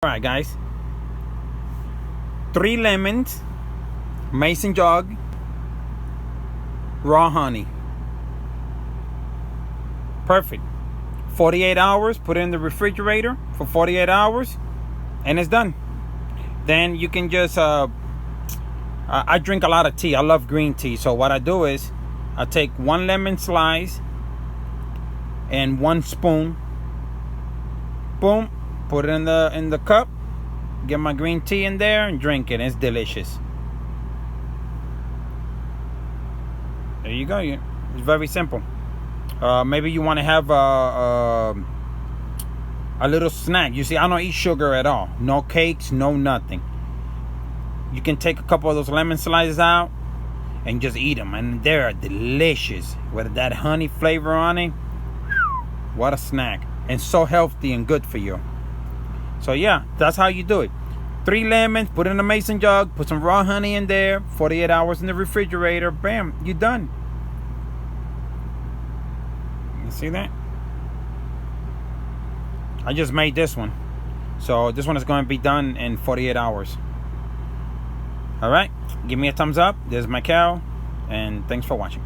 try, guys. 3 lemons, mason jar, raw honey. Perfect. 48 hours, put it in the refrigerator for 48 hours, and it's done. Then you can just, I drink a lot of tea. I love green tea. So what I do is, I take 1 lemon slice and 1 spoon. Boom, put it in the cup. Get my green tea in there and drink it. It's delicious. There you go. It's very simple. Maybe you want to have a little snack. You see, I don't eat sugar at all. No cakes, no nothing. You can take a couple of those lemon slices out and just eat them, and they're delicious with that honey flavor on it. What a snack, and so healthy and good for you. So yeah, that's how you do it. 3 lemons, put it in a mason jar, put some raw honey in there, 48 hours in the refrigerator, bam, you're done. You see that? I just made this one. So this one is going to be done in 48 hours. Alright, give me a thumbs up. This is Michael, and thanks for watching.